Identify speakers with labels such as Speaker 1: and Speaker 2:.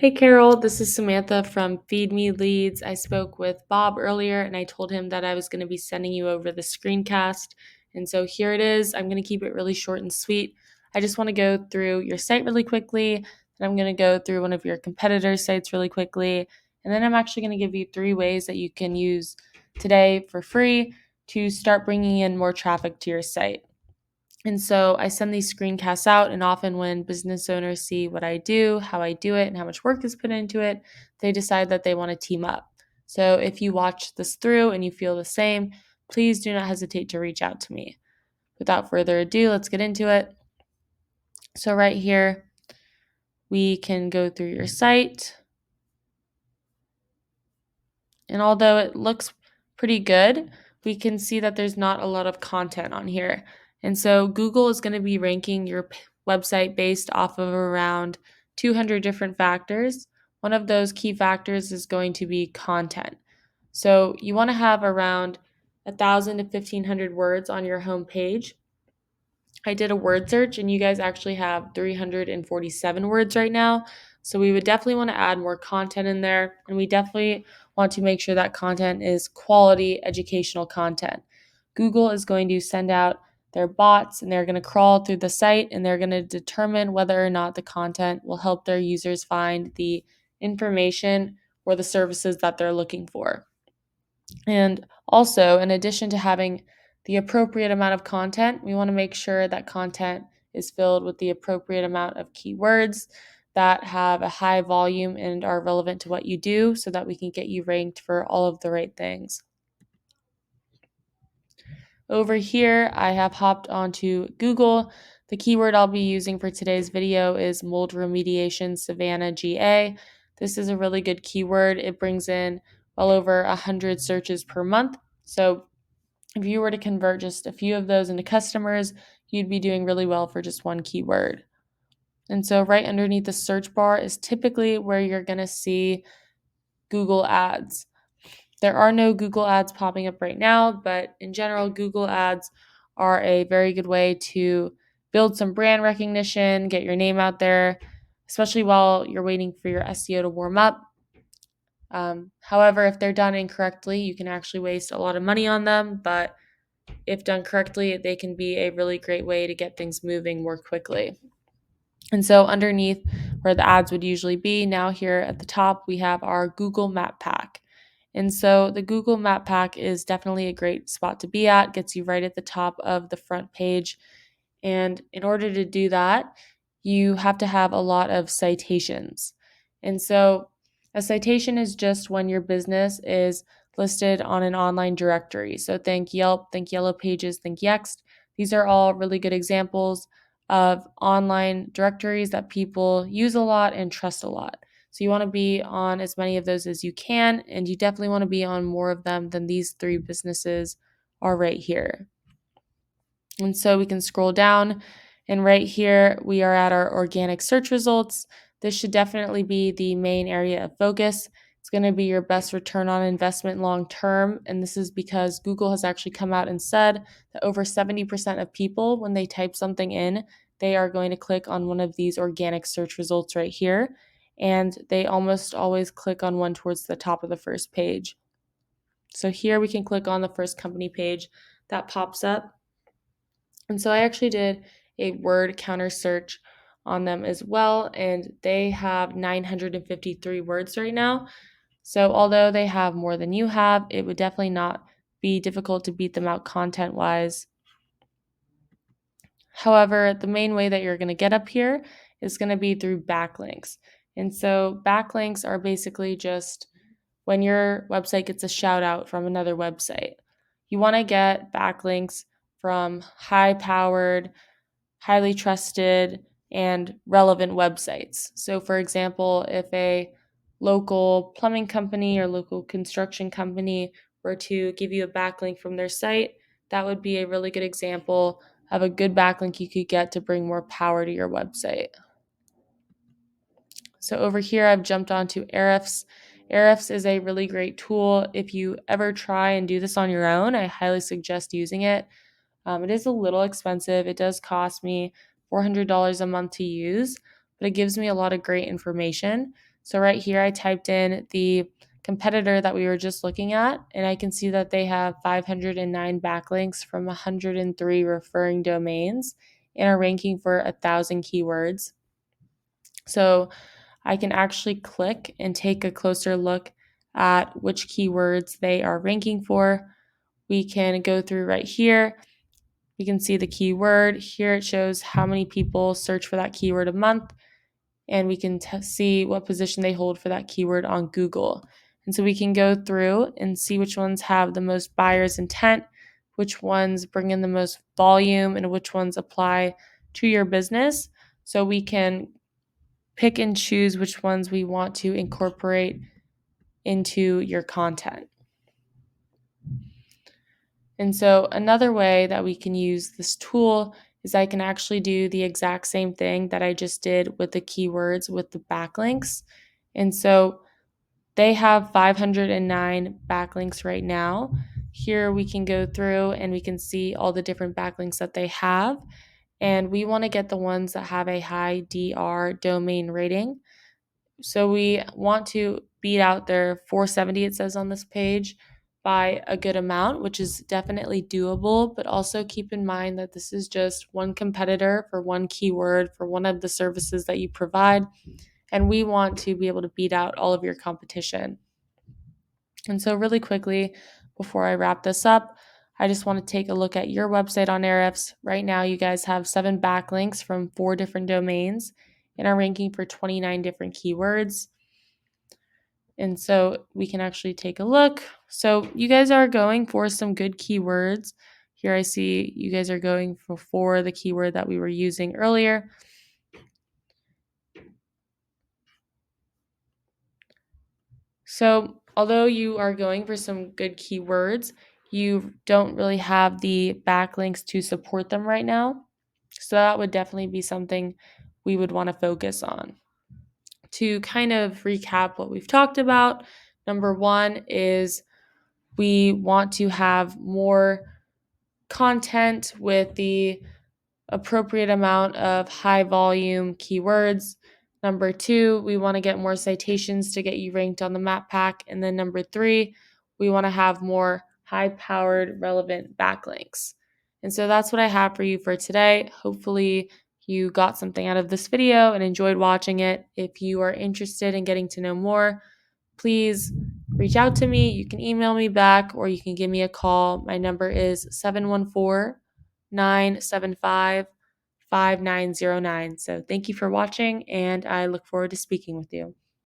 Speaker 1: Hey Carol, this is Samantha from Feed Me Leads. I spoke with Bob earlier and I told him that I was going to be sending you over the screencast. And so here it is. I'm going to keep it really short and sweet. I just want to go through your site really quickly, and I'm going to go through one of your competitors' sites really quickly. And then I'm actually going to give you 3 ways that you can use today for free to start bringing in more traffic to your site. And so I send these screencasts out, and often when business owners see what I do, how I do it, and how much work is put into it, they decide that they want to team up. So if you watch this through and you feel the same, please do not hesitate to reach out to me. Without further ado, let's get into it. So right here, we can go through your site. And although it looks pretty good, we can see that there's not a lot of content on here. And so Google is going to be ranking your website based off of around 200 different factors. One of those key factors is going to be content. So you want to have around 1,000 to 1,500 words on your home page. I did a word search and you guys actually have 347 words right now. So we would definitely want to add more content in there, and we definitely want to make sure that content is quality educational content. Google is going to send out their bots and they're going to crawl through the site and they're going to determine whether or not the content will help their users find the information or the services that they're looking for. And also, in addition to having the appropriate amount of content, we want to make sure that content is filled with the appropriate amount of keywords that have a high volume and are relevant to what you do so that we can get you ranked for all of the right things. Over here, I have hopped onto Google. The keyword I'll be using for today's video is mold remediation Savannah GA. This is a really good keyword. It brings in well over 100 searches per month. So if you were to convert just a few of those into customers, you'd be doing really well for just one keyword. And so right underneath the search bar is typically where you're going to see Google Ads. There are no Google Ads popping up right now, but in general, Google Ads are a very good way to build some brand recognition, get your name out there, especially while you're waiting for your SEO to warm up. However, if they're done incorrectly, you can actually waste a lot of money on them, but if done correctly, they can be a really great way to get things moving more quickly. And so underneath where the ads would usually be, now here at the top, we have our Google Map Pack. And so the Google Map Pack is definitely a great spot to be at, gets you right at the top of the front page. And in order to do that, you have to have a lot of citations. And so a citation is just when your business is listed on an online directory. So think Yelp, think Yellow Pages, think Yext. These are all really good examples of online directories that people use a lot and trust a lot. So you want to be on as many of those as you can, and you definitely want to be on more of them than these 3 businesses are right here. And so we can scroll down, and right here we are at our organic search results. This should definitely be the main area of focus. It's going to be your best return on investment long term, and this is because Google has actually come out and said that over 70% of people, when they type something in, they are going to click on one of these organic search results right here, and they almost always click on one towards the top of the first page. So here we can click on the first company page that pops up. And so I actually did a word counter search on them as well, and they have 953 words right now. So although they have more than you have, it would definitely not be difficult to beat them out content wise. However, the main way that you're going to get up here is going to be through backlinks. And so backlinks are basically just when your website gets a shout out from another website. You want to get backlinks from high powered, highly trusted, and relevant websites. So, for example, if a local plumbing company or local construction company were to give you a backlink from their site, that would be a really good example of a good backlink you could get to bring more power to your website. So over here, I've jumped onto Ahrefs. Ahrefs is a really great tool. If you ever try and do this on your own, I highly suggest using it. It is a little expensive. It does cost me $400 a month to use, but it gives me a lot of great information. So right here, I typed in the competitor that we were just looking at, and I can see that they have 509 backlinks from 103 referring domains and are ranking for 1,000 keywords. So I can actually click and take a closer look at which keywords they are ranking for. We can go through right here. We can see the keyword. Here it shows how many people search for that keyword a month, and we can see what position they hold for that keyword on Google. And so we can go through and see which ones have the most buyer's intent, which ones bring in the most volume, and which ones apply to your business. So we can pick and choose which ones we want to incorporate into your content. And so another way that we can use this tool is I can actually do the exact same thing that I just did with the keywords with the backlinks. And so they have 509 backlinks right now. Here we can go through and we can see all the different backlinks that they have. And we want to get the ones that have a high DR domain rating. So we want to beat out their 470, it says on this page, by a good amount, which is definitely doable. But also keep in mind that this is just one competitor for one keyword for one of the services that you provide. And we want to be able to beat out all of your competition. And so, really quickly, before I wrap this up, I just want to take a look at your website on Ahrefs. Right now, you guys have 7 backlinks from 4 different domains and are ranking for 29 different keywords. And so we can actually take a look. So you guys are going for some good keywords. Here I see you guys are going for the keyword that we were using earlier. So although you are going for some good keywords, you don't really have the backlinks to support them right now. So that would definitely be something we would want to focus on. To kind of recap what we've talked about, number 1 is we want to have more content with the appropriate amount of high volume keywords. Number 2, we want to get more citations to get you ranked on the map pack. And then number 3, we want to have more high powered relevant backlinks. And so that's what I have for you for today. Hopefully you got something out of this video and enjoyed watching it. If you are interested in getting to know more, please reach out to me. You can email me back or you can give me a call. My number is 714-975-5909. So thank you for watching, and I look forward to speaking with you.